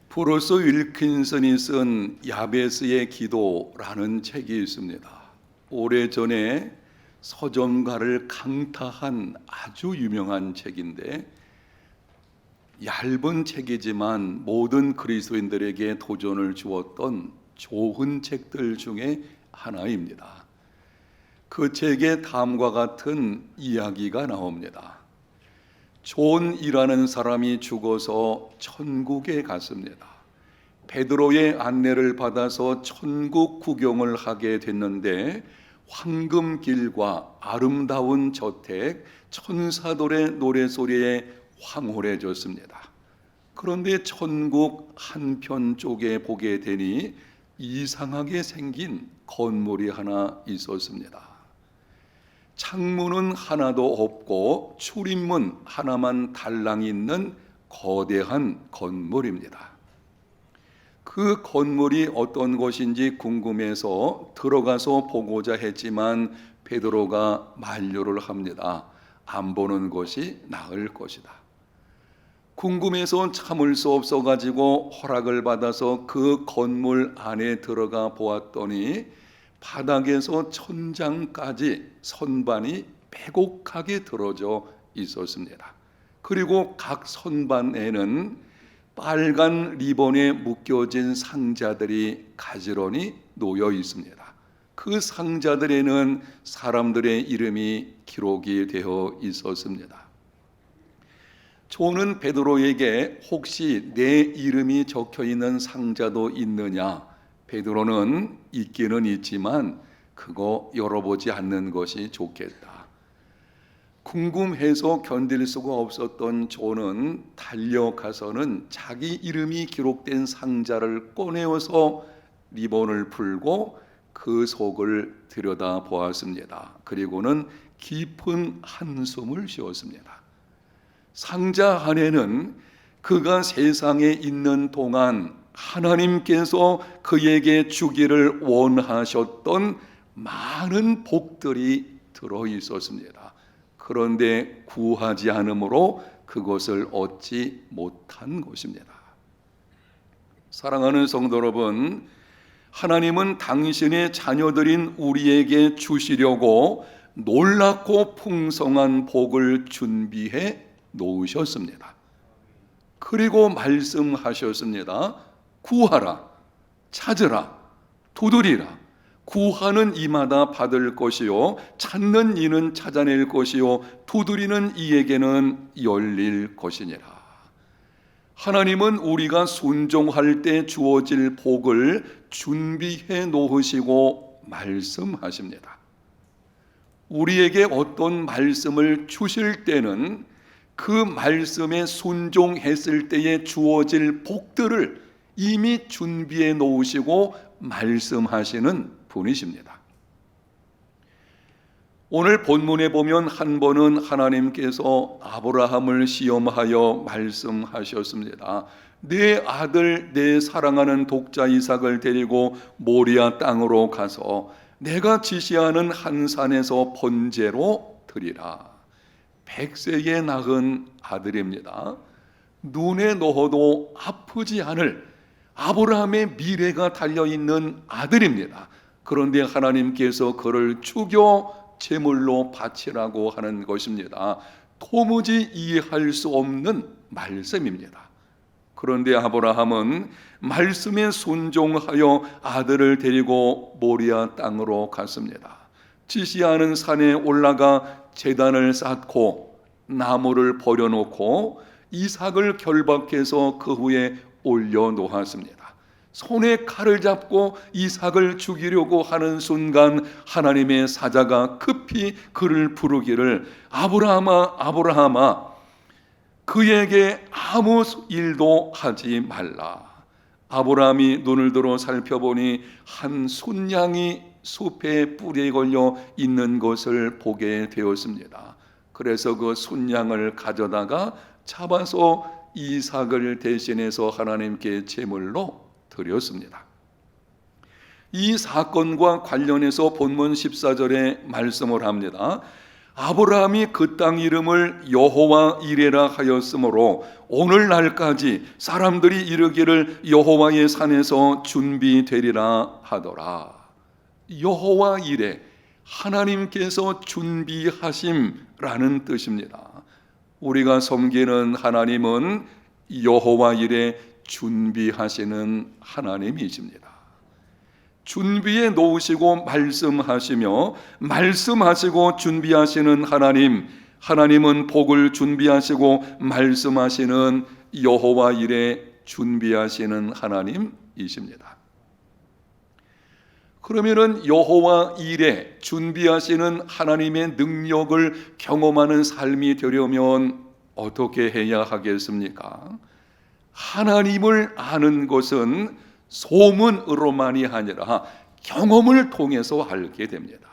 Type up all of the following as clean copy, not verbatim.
브루스 윌킨슨이 쓴 야베스의 기도라는 책이 있습니다. 오래전에 서점가를 강타한 아주 유명한 책인데, 얇은 책이지만 모든 그리스도인들에게 도전을 주었던 좋은 책들 중에 하나입니다. 그 책에 다음과 같은 이야기가 나옵니다. 존이라는 사람이 죽어서 천국에 갔습니다. 베드로의 안내를 받아서 천국 구경을 하게 됐는데, 황금길과 아름다운 저택, 천사들의 노래소리에 황홀해졌습니다. 그런데 천국 한편 쪽에 보게 되니 이상하게 생긴 건물이 하나 있었습니다. 창문은 하나도 없고 출입문 하나만 달랑 있는 거대한 건물입니다. 그 건물이 어떤 것인지 궁금해서 들어가서 보고자 했지만 베드로가 만류를 합니다. 안 보는 것이 나을 것이다. 궁금해서 참을 수 없어가지고 허락을 받아서 그 건물 안에 들어가 보았더니 바닥에서 천장까지 선반이 빼곡하게 들어져 있었습니다. 그리고 각 선반에는 빨간 리본에 묶여진 상자들이 가지런히 놓여 있습니다. 그 상자들에는 사람들의 이름이 기록이 되어 있었습니다. 존은 베드로에게 혹시 내 이름이 적혀 있는 상자도 있느냐? 베드로는 있기는 있지만 그거 열어보지 않는 것이 좋겠다. 궁금해서 견딜 수가 없었던 존은 달려가서는 자기 이름이 기록된 상자를 꺼내어서 리본을 풀고 그 속을 들여다보았습니다. 그리고는 깊은 한숨을 쉬었습니다. 상자 안에는 그가 세상에 있는 동안 하나님께서 그에게 주기를 원하셨던 많은 복들이 들어 있었습니다. 그런데 구하지 않으므로 그것을 얻지 못한 것입니다. 사랑하는 성도 여러분, 하나님은 당신의 자녀들인 우리에게 주시려고 놀랍고 풍성한 복을 준비해 놓으셨습니다. 그리고 말씀하셨습니다. 구하라, 찾으라, 두드리라. 구하는 이마다 받을 것이요, 찾는 이는 찾아낼 것이요, 두드리는 이에게는 열릴 것이니라. 하나님은 우리가 순종할 때 주어질 복을 준비해 놓으시고 말씀하십니다. 우리에게 어떤 말씀을 주실 때는 그 말씀에 순종했을 때에 주어질 복들을 이미 준비해 놓으시고 말씀하시는 분이십니다. 오늘 본문에 보면 한 번은 하나님께서 아브라함을 시험하여 말씀하셨습니다. 내 아들, 내 사랑하는 독자 이삭을 데리고 모리아 땅으로 가서 내가 지시하는 한 산에서 번제로 드리라. 100세에 낳은 아들입니다. 눈에 넣어도 아프지 않을 아브라함의 미래가 달려있는 아들입니다. 그런데 하나님께서 그를 죽여 제물로 바치라고 하는 것입니다. 도무지 이해할 수 없는 말씀입니다. 그런데 아브라함은 말씀에 순종하여 아들을 데리고 모리아 땅으로 갔습니다. 지시하는 산에 올라가 제단을 쌓고 나무를 버려놓고 이삭을 결박해서 그 후에 올려놓았습니다. 손에 칼을 잡고 이삭을 죽이려고 하는 순간 하나님의 사자가 급히 그를 부르기를 아브라함아, 아브라함아, 그에게 아무 일도 하지 말라. 아브라함이 눈을 들어 살펴보니 한 순양이 숲에 뿔에 걸려 있는 것을 보게 되었습니다. 그래서 그 순양을 가져다가 잡아서 이삭을 대신해서 하나님께 제물로 드렸습니다. 이 사건과 관련해서 본문 14절에 말씀을 합니다. 아브라함이 그 땅 이름을 여호와 이레라 하였으므로 오늘날까지 사람들이 이르기를 여호와의 산에서 준비되리라 하더라. 여호와 이레, 하나님께서 준비하심라는 뜻입니다. 우리가 섬기는 하나님은 여호와 이레, 준비하시는 하나님이십니다. 준비해 놓으시고 말씀하시며 말씀하시고 준비하시는 하나님, 하나님은 복을 준비하시고 말씀하시는 여호와 이레, 준비하시는 하나님이십니다. 그러면은 여호와 이레, 준비하시는 하나님의 능력을 경험하는 삶이 되려면 어떻게 해야 하겠습니까? 하나님을 아는 것은 소문으로만이 아니라 경험을 통해서 알게 됩니다.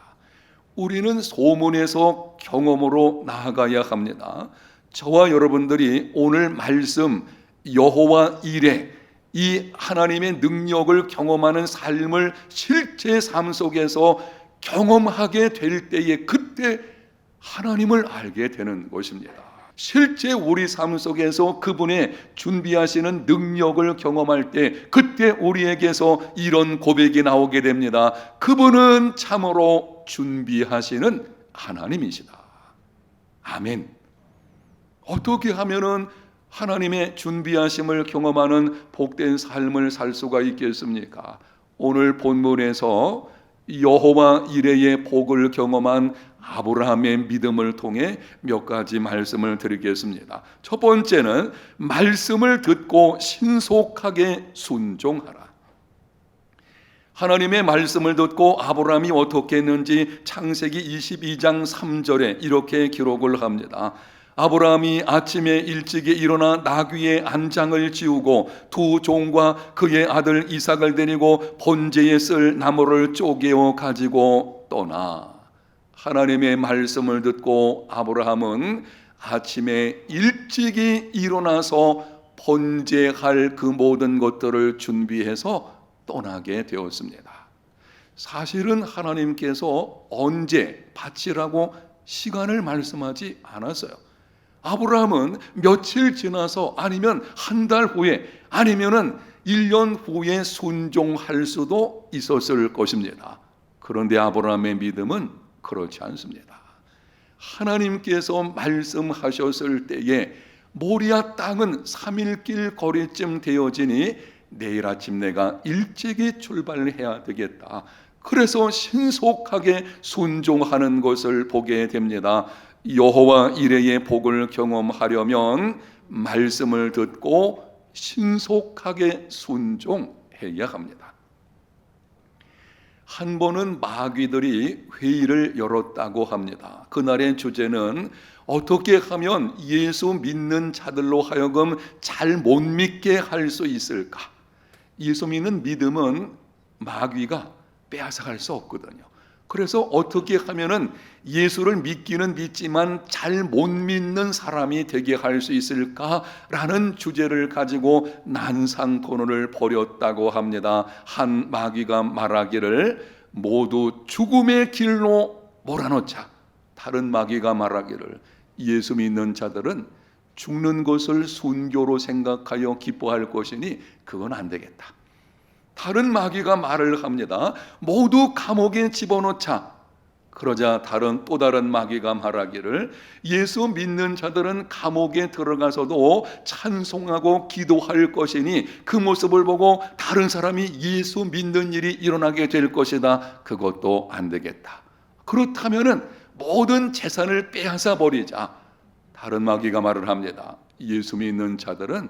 우리는 소문에서 경험으로 나아가야 합니다. 저와 여러분들이 오늘 말씀 여호와 이레, 이 하나님의 능력을 경험하는 삶을 실제 삶 속에서 경험하게 될 때에 그때 하나님을 알게 되는 것입니다. 실제 우리 삶 속에서 그분의 준비하시는 능력을 경험할 때 그때 우리에게서 이런 고백이 나오게 됩니다. 그분은 참으로 준비하시는 하나님이시다. 아멘. 어떻게 하면은 하나님의 준비하심을 경험하는 복된 삶을 살 수가 있겠습니까? 오늘 본문에서 여호와 이레의 복을 경험한 아브라함의 믿음을 통해 몇 가지 말씀을 드리겠습니다. 첫 번째는 말씀을 듣고 신속하게 순종하라. 하나님의 말씀을 듣고 아브라함이 어떻게 했는지 창세기 22장 3절에 이렇게 기록을 합니다. 아브라함이 아침에 일찍이 일어나 나귀의 안장을 지우고 두 종과 그의 아들 이삭을 데리고 번제에 쓸 나무를 쪼개어 가지고 떠나. 하나님의 말씀을 듣고 아브라함은 아침에 일찍이 일어나서 번제할 그 모든 것들을 준비해서 떠나게 되었습니다. 사실은 하나님께서 언제 바치라고 시간을 말씀하지 않았어요. 아브라함은 며칠 지나서 아니면 한 달 후에 아니면은 1년 후에 순종할 수도 있었을 것입니다. 그런데 아브라함의 믿음은 그렇지 않습니다. 하나님께서 말씀하셨을 때에 모리아 땅은 3일길 거리쯤 되어지니 내일 아침 내가 일찍이 출발해야 되겠다. 그래서 신속하게 순종하는 것을 보게 됩니다. 여호와 이레의 복을 경험하려면 말씀을 듣고 신속하게 순종해야 합니다. 한 번은 마귀들이 회의를 열었다고 합니다. 그날의 주제는 어떻게 하면 예수 믿는 자들로 하여금 잘 못 믿게 할 수 있을까? 예수 믿는 믿음은 마귀가 빼앗아갈 수 없거든요. 그래서 어떻게 하면은 예수를 믿기는 믿지만 잘 못 믿는 사람이 되게 할 수 있을까라는 주제를 가지고 난상 토론을 벌였다고 합니다. 한 마귀가 말하기를 모두 죽음의 길로 몰아넣자. 다른 마귀가 말하기를 예수 믿는 자들은 죽는 것을 순교로 생각하여 기뻐할 것이니 그건 안 되겠다. 다른 마귀가 말을 합니다. 모두 감옥에 집어넣자. 그러자 또 다른 마귀가 말하기를 예수 믿는 자들은 감옥에 들어가서도 찬송하고 기도할 것이니 그 모습을 보고 다른 사람이 예수 믿는 일이 일어나게 될 것이다. 그것도 안 되겠다. 그렇다면은 모든 재산을 빼앗아 버리자. 다른 마귀가 말을 합니다. 예수 믿는 자들은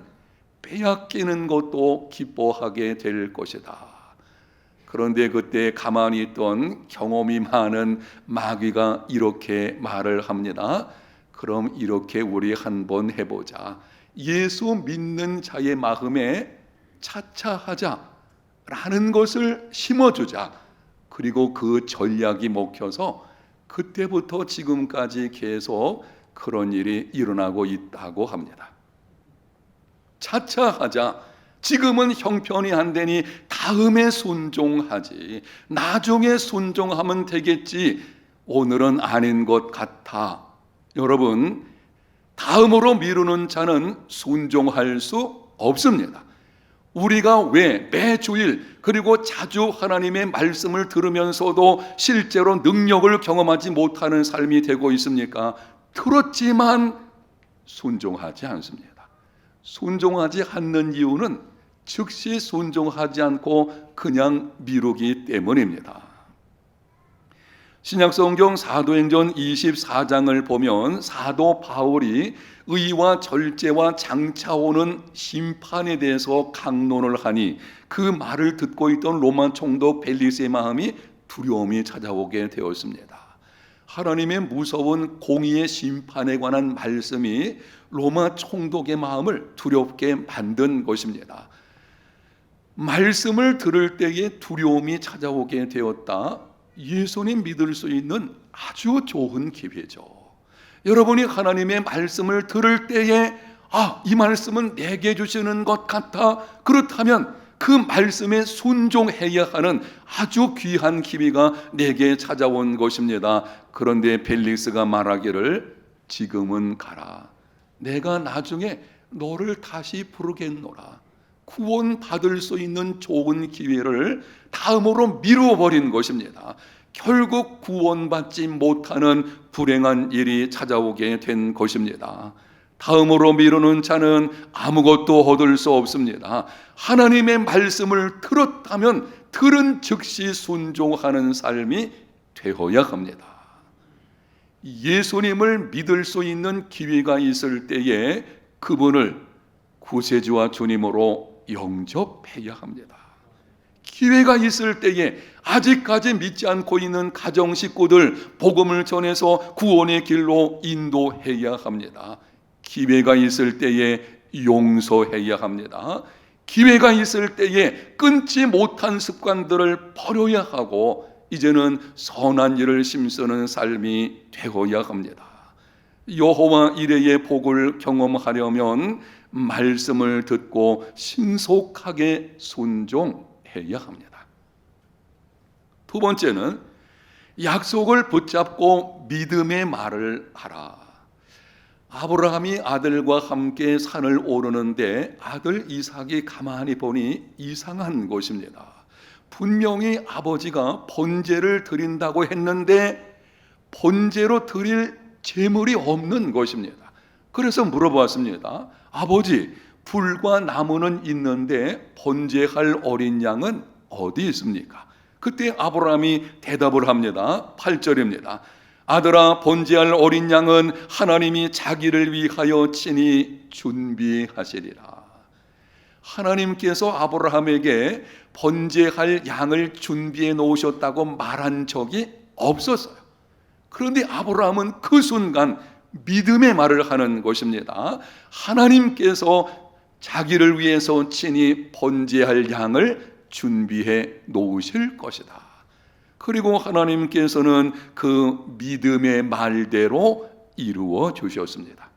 빼앗기는 것도 기뻐하게 될 것이다. 그런데 그때 가만히 있던 경험이 많은 마귀가 이렇게 말을 합니다. 그럼 이렇게 우리 한번 해보자. 예수 믿는 자의 마음에 차차하자라는 것을 심어주자. 그리고 그 전략이 먹혀서 그때부터 지금까지 계속 그런 일이 일어나고 있다고 합니다. 차차하자. 지금은 형편이 안 되니 다음에 순종하지. 나중에 순종하면 되겠지. 오늘은 아닌 것 같아. 여러분, 다음으로 미루는 자는 순종할 수 없습니다. 우리가 왜 매주일 그리고 자주 하나님의 말씀을 들으면서도 실제로 능력을 경험하지 못하는 삶이 되고 있습니까? 들었지만 순종하지 않습니다. 순종하지 않는 이유는 즉시 순종하지 않고 그냥 미루기 때문입니다. 신약성경 사도행전 24장을 보면 사도 바울이 의와 절제와 장차 오는 심판에 대해서 강론을 하니 그 말을 듣고 있던 로마 총독 벨리스의 마음이 두려움이 찾아오게 되었습니다. 하나님의 무서운 공의의 심판에 관한 말씀이 로마 총독의 마음을 두렵게 만든 것입니다. 말씀을 들을 때에 두려움이 찾아오게 되었다. 예수님 믿을 수 있는 아주 좋은 기회죠. 여러분이 하나님의 말씀을 들을 때에 이 말씀은 내게 주시는 것 같아. 그렇다면 그 말씀에 순종해야 하는 아주 귀한 기회가 내게 찾아온 것입니다. 그런데 벨리스가 말하기를 지금은 가라. 내가 나중에 너를 다시 부르겠노라. 구원받을 수 있는 좋은 기회를 다음으로 미루어버린 것입니다. 결국 구원받지 못하는 불행한 일이 찾아오게 된 것입니다. 다음으로 미루는 자는 아무것도 얻을 수 없습니다. 하나님의 말씀을 들었다면 들은 즉시 순종하는 삶이 되어야 합니다. 예수님을 믿을 수 있는 기회가 있을 때에 그분을 구세주와 주님으로 영접해야 합니다. 기회가 있을 때에 아직까지 믿지 않고 있는 가정 식구들 복음을 전해서 구원의 길로 인도해야 합니다. 기회가 있을 때에 용서해야 합니다. 기회가 있을 때에 끊지 못한 습관들을 버려야 하고 이제는 선한 일을 힘쓰는 삶이 되어야 합니다. 여호와 이레의 복을 경험하려면 말씀을 듣고 신속하게 순종해야 합니다. 두 번째는 약속을 붙잡고 믿음의 말을 하라. 아브라함이 아들과 함께 산을 오르는데 아들 이삭이 가만히 보니 이상한 것입니다. 분명히 아버지가 번제를 드린다고 했는데 번제로 드릴 제물이 없는 것입니다. 그래서 물어보았습니다. 아버지, 불과 나무는 있는데 번제할 어린 양은 어디 있습니까? 그때 아브라함이 대답을 합니다. 8절입니다. 아들아, 번제할 어린 양은 하나님이 자기를 위하여 친히 준비하시리라. 하나님께서 아브라함에게 번제할 양을 준비해 놓으셨다고 말한 적이 없었어요. 그런데 아브라함은 그 순간 믿음의 말을 하는 것입니다. 하나님께서 자기를 위해서 친히 번제할 양을 준비해 놓으실 것이다. 그리고 하나님께서는 그 믿음의 말대로 이루어 주셨습니다.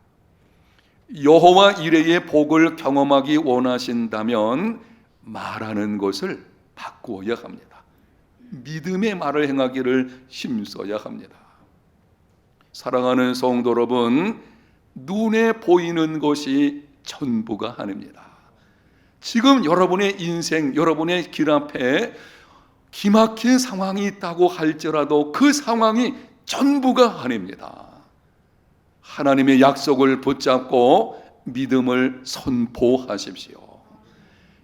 여호와 이레의 복을 경험하기 원하신다면 말하는 것을 바꾸어야 합니다. 믿음의 말을 행하기를 힘써야 합니다. 사랑하는 성도 여러분, 눈에 보이는 것이 전부가 아닙니다. 지금 여러분의 인생, 여러분의 길 앞에 기막힌 상황이 있다고 할지라도 그 상황이 전부가 아닙니다. 하나님의 약속을 붙잡고 믿음을 선포하십시오.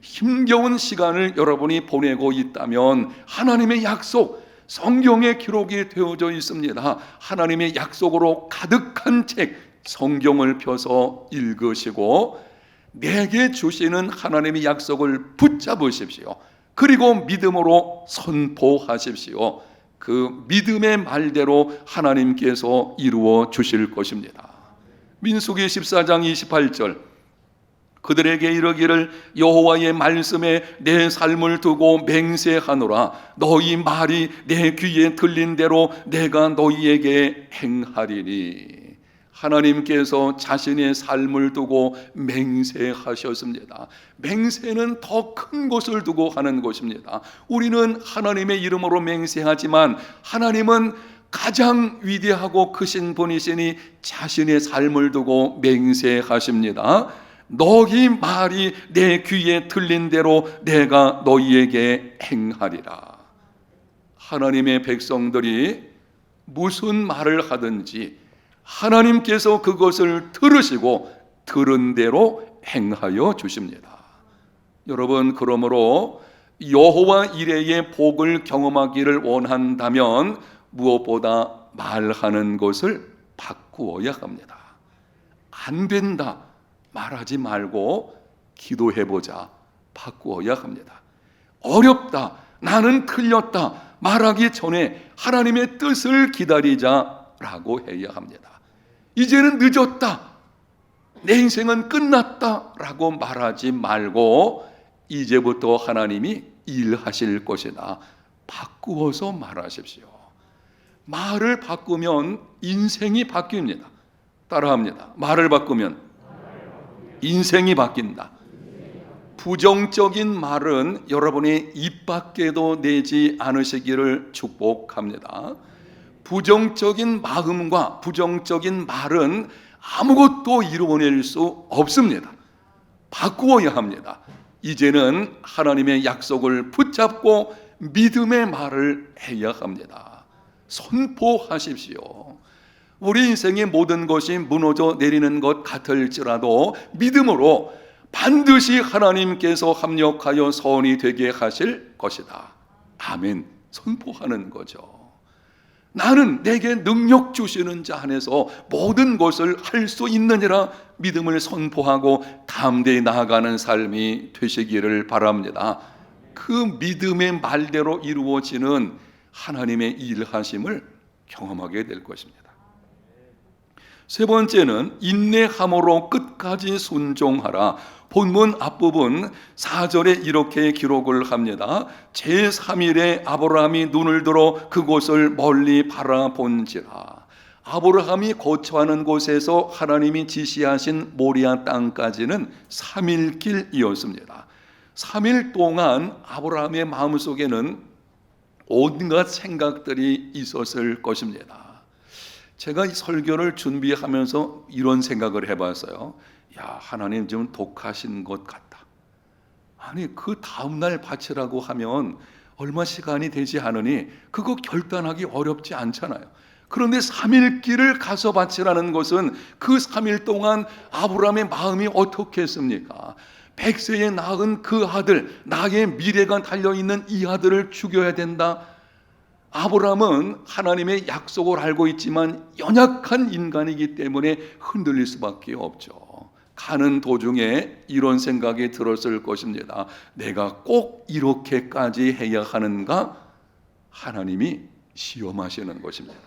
힘겨운 시간을 여러분이 보내고 있다면 하나님의 약속, 성경에 기록이 되어져 있습니다. 하나님의 약속으로 가득한 책 성경을 펴서 읽으시고 내게 주시는 하나님의 약속을 붙잡으십시오. 그리고 믿음으로 선포하십시오. 그 믿음의 말대로 하나님께서 이루어 주실 것입니다. 민수기 14장 28절, 그들에게 이르기를 여호와의 말씀에 내 삶을 두고 맹세하노라. 너희 말이 내 귀에 들린 대로 내가 너희에게 행하리니. 하나님께서 자신의 삶을 두고 맹세하셨습니다. 맹세는 더 큰 것을 두고 하는 것입니다. 우리는 하나님의 이름으로 맹세하지만 하나님은 가장 위대하고 크신 분이시니 자신의 삶을 두고 맹세하십니다. 너희 말이 내 귀에 들린 대로 내가 너희에게 행하리라. 하나님의 백성들이 무슨 말을 하든지 하나님께서 그것을 들으시고 들은 대로 행하여 주십니다. 여러분, 그러므로 여호와 이레의 복을 경험하기를 원한다면 무엇보다 말하는 것을 바꾸어야 합니다. 안 된다 말하지 말고 기도해보자 바꾸어야 합니다. 어렵다, 나는 틀렸다 말하기 전에 하나님의 뜻을 기다리자라고 해야 합니다. 이제는 늦었다, 내 인생은 끝났다 라고 말하지 말고 이제부터 하나님이 일하실 것이다 바꾸어서 말하십시오. 말을 바꾸면 인생이 바뀝니다. 따라합니다. 말을 바꾸면 인생이 바뀐다. 부정적인 말은 여러분이 입 밖에도 내지 않으시기를 축복합니다. 부정적인 마음과 부정적인 말은 아무것도 이루어낼 수 없습니다. 바꾸어야 합니다. 이제는 하나님의 약속을 붙잡고 믿음의 말을 해야 합니다. 선포하십시오. 우리 인생의 모든 것이 무너져 내리는 것 같을지라도 믿음으로 반드시 하나님께서 합력하여 선이 되게 하실 것이다. 아멘. 선포하는 거죠. 나는 내게 능력 주시는 자 안에서 모든 것을 할 수 있느니라 믿음을 선포하고 담대히 나아가는 삶이 되시기를 바랍니다. 그 믿음의 말대로 이루어지는 하나님의 일하심을 경험하게 될 것입니다. 세 번째는 인내함으로 끝까지 순종하라. 본문 앞부분 4절에 이렇게 기록을 합니다. 제3일에 아브라함이 눈을 들어 그곳을 멀리 바라본지라. 아브라함이 거처하는 곳에서 하나님이 지시하신 모리아 땅까지는 3일 길이었습니다. 3일 동안 아브라함의 마음속에는 온갖 생각들이 있었을 것입니다. 제가 이 설교를 준비하면서 이런 생각을 해봤어요. 야, 하나님 좀 독하신 것 같다. 아니, 그 다음날 바치라고 하면 얼마 시간이 되지 않으니 그거 결단하기 어렵지 않잖아요. 그런데 3일 길을 가서 바치라는 것은 그 3일 동안 아브라함의 마음이 어떻겠습니까? 100세에 낳은 그 아들, 나의 미래가 달려있는 이 아들을 죽여야 된다. 아브라함은 하나님의 약속을 알고 있지만 연약한 인간이기 때문에 흔들릴 수밖에 없죠. 가는 도중에 이런 생각이 들었을 것입니다. 내가 꼭 이렇게까지 해야 하는가? 하나님이 시험하시는 것입니다.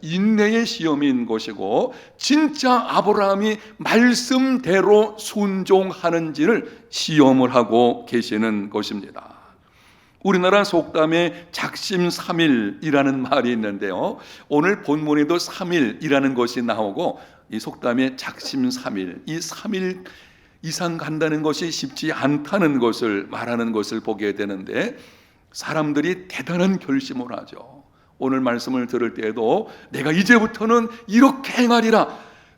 인내의 시험인 것이고 진짜 아브라함이 말씀대로 순종하는지를 시험을 하고 계시는 것입니다. 우리나라 속담에 작심삼일이라는 말이 있는데요, 오늘 본문에도 3일이라는 것이 나오고 이 속담에 작심삼일, 이 3일 이상 간다는 것이 쉽지 않다는 것을 말하는 것을 보게 되는데 사람들이 대단한 결심을 하죠. 오늘 말씀을 들을 때에도 내가 이제부터는 이렇게 행하리라,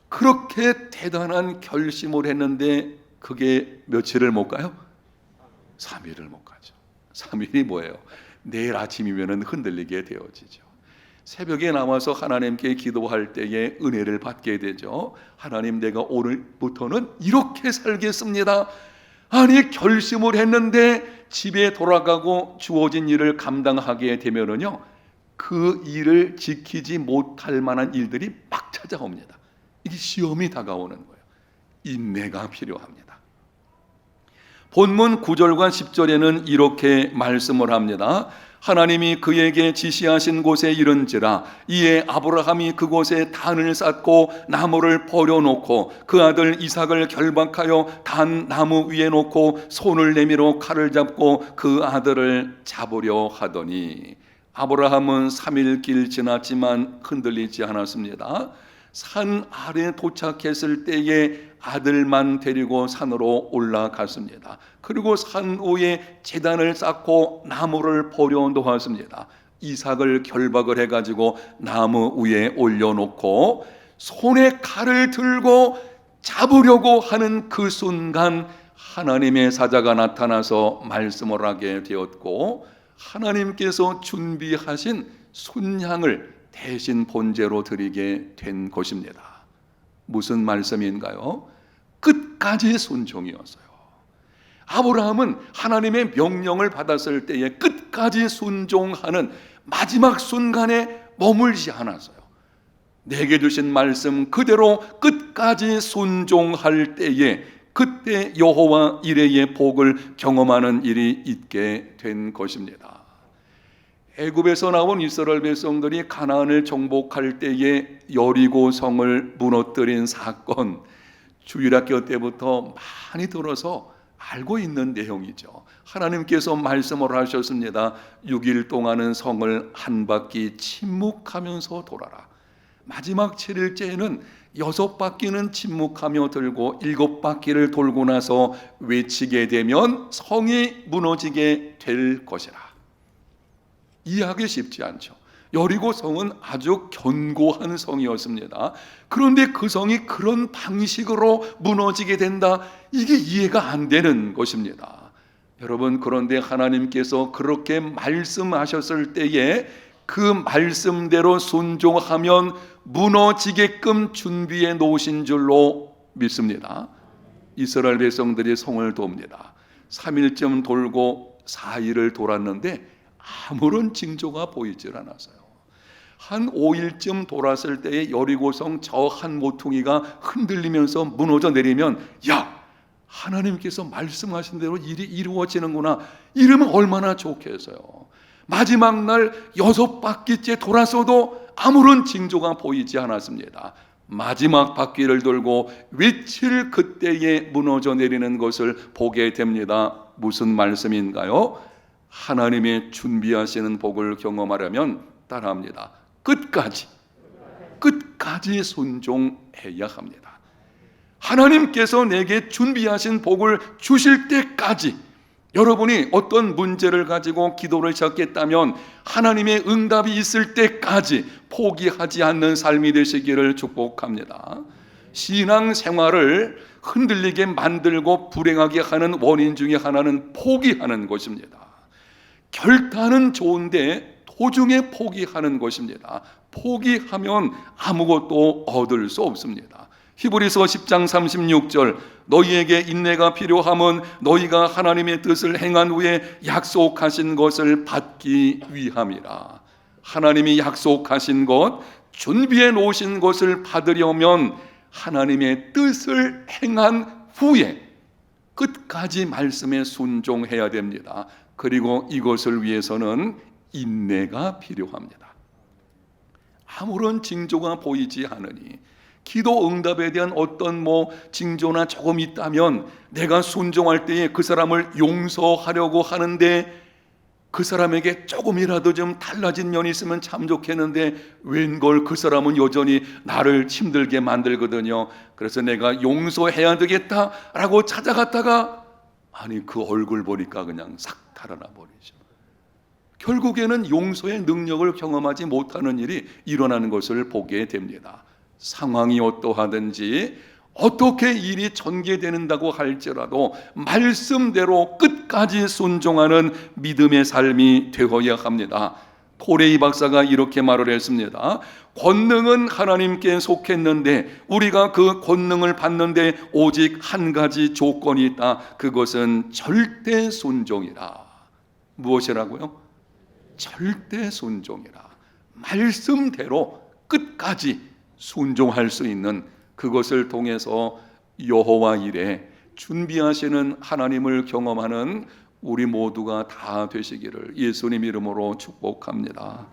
그렇게 대단한 결심을 했는데 그게 며칠을 못 가요? 3일을 못 가죠. 3일이 뭐예요? 내일 아침이면 흔들리게 되어지죠. 새벽에 나와서 하나님께 기도할 때에 은혜를 받게 되죠. 하나님, 내가 오늘부터는 이렇게 살겠습니다. 아니, 결심을 했는데 집에 돌아가고 주어진 일을 감당하게 되면은요, 그 일을 지키지 못할 만한 일들이 막 찾아옵니다. 이게 시험이 다가오는 거예요. 인내가 필요합니다. 본문 9절과 10절에는 이렇게 말씀을 합니다. 하나님이 그에게 지시하신 곳에 이른지라 이에 아브라함이 그곳에 단을 쌓고 나무를 버려놓고 그 아들 이삭을 결박하여 단 나무 위에 놓고 손을 내밀어 칼을 잡고 그 아들을 잡으려 하더니 아브라함은 3일 길 지났지만 흔들리지 않았습니다. 산 아래 도착했을 때에 아들만 데리고 산으로 올라갔습니다. 그리고 산 위에 제단을 쌓고 나무를 버려 놓았습니다. 이삭을 결박을 해가지고 나무 위에 올려놓고 손에 칼을 들고 잡으려고 하는 그 순간 하나님의 사자가 나타나서 말씀을 하게 되었고, 하나님께서 준비하신 순양을 대신 번제로 드리게 된 것입니다. 무슨 말씀인가요? 끝까지 순종이었어요. 아브라함은 하나님의 명령을 받았을 때에 끝까지 순종하는 마지막 순간에 머물지 않았어요. 내게 주신 말씀 그대로 끝까지 순종할 때에 그때 여호와 이레의 복을 경험하는 일이 있게 된 것입니다. 애굽에서 나온 이스라엘 백성들이 가나안을 정복할 때에 여리고 성을 무너뜨린 사건, 주일학교 때부터 많이 들어서 알고 있는 내용이죠. 하나님께서 말씀을 하셨습니다. 6일 동안은 성을 한 바퀴 침묵하면서 돌아라. 마지막 7일째에는 6바퀴는 침묵하며 들고 7바퀴를 돌고 나서 외치게 되면 성이 무너지게 될 것이라. 이해하기 쉽지 않죠. 여리고 성은 아주 견고한 성이었습니다. 그런데 그 성이 그런 방식으로 무너지게 된다, 이게 이해가 안 되는 것입니다. 여러분, 그런데 하나님께서 그렇게 말씀하셨을 때에 그 말씀대로 순종하면 무너지게끔 준비해 놓으신 줄로 믿습니다. 이스라엘 백성들이 성을 돕니다. 3일쯤 돌고 4일을 돌았는데 아무런 징조가 보이질 않았어요. 한 5일쯤 돌았을 때에 여리고성 저 한 모퉁이가 흔들리면서 무너져 내리면, 야, 하나님께서 말씀하신 대로 일이 이루어지는구나, 이러면 얼마나 좋겠어요. 마지막 날 6바퀴째 돌아서도 아무런 징조가 보이지 않았습니다. 마지막 바퀴를 돌고 외칠 그때에 무너져 내리는 것을 보게 됩니다. 무슨 말씀인가요? 하나님의 준비하시는 복을 경험하려면 따라합니다. 끝까지 순종해야 합니다. 하나님께서 내게 준비하신 복을 주실 때까지, 여러분이 어떤 문제를 가지고 기도를 시작했다면 하나님의 응답이 있을 때까지 포기하지 않는 삶이 되시기를 축복합니다. 신앙생활을 흔들리게 만들고 불행하게 하는 원인 중에 하나는 포기하는 것입니다. 결단은 좋은데 도중에 포기하는 것입니다. 포기하면 아무것도 얻을 수 없습니다. 히브리서 10장 36절, 너희에게 인내가 필요함은 너희가 하나님의 뜻을 행한 후에 약속하신 것을 받기 위함이라. 하나님이 약속하신 것, 준비해 놓으신 것을 받으려면 하나님의 뜻을 행한 후에 끝까지 말씀에 순종해야 됩니다. 그리고 이것을 위해서는 인내가 필요합니다. 아무런 징조가 보이지 않으니, 기도 응답에 대한 어떤 징조나 조금 있다면 내가 순종할 때에 그 사람을 용서하려고 하는데 그 사람에게 조금이라도 좀 달라진 면이 있으면 참 좋겠는데 웬걸 그 사람은 여전히 나를 힘들게 만들거든요. 그래서 내가 용서해야 되겠다라고 찾아갔다가 아니 그 얼굴 보니까 그냥 싹 달아나 버리죠. 결국에는 용서의 능력을 경험하지 못하는 일이 일어나는 것을 보게 됩니다. 상황이 어떠하든지 어떻게 일이 전개된다고 할지라도 말씀대로 끝까지 순종하는 믿음의 삶이 되어야 합니다. 토레이 박사가 이렇게 말을 했습니다. 권능은 하나님께 속했는데 우리가 그 권능을 받는데 오직 한 가지 조건이 있다. 그것은 절대 순종이라. 무엇이라고요? 절대 순종이라. 말씀대로 끝까지 순종할 수 있는, 그것을 통해서 여호와 이레 준비하시는 하나님을 경험하는 우리 모두가 다 되시기를 예수님 이름으로 축복합니다.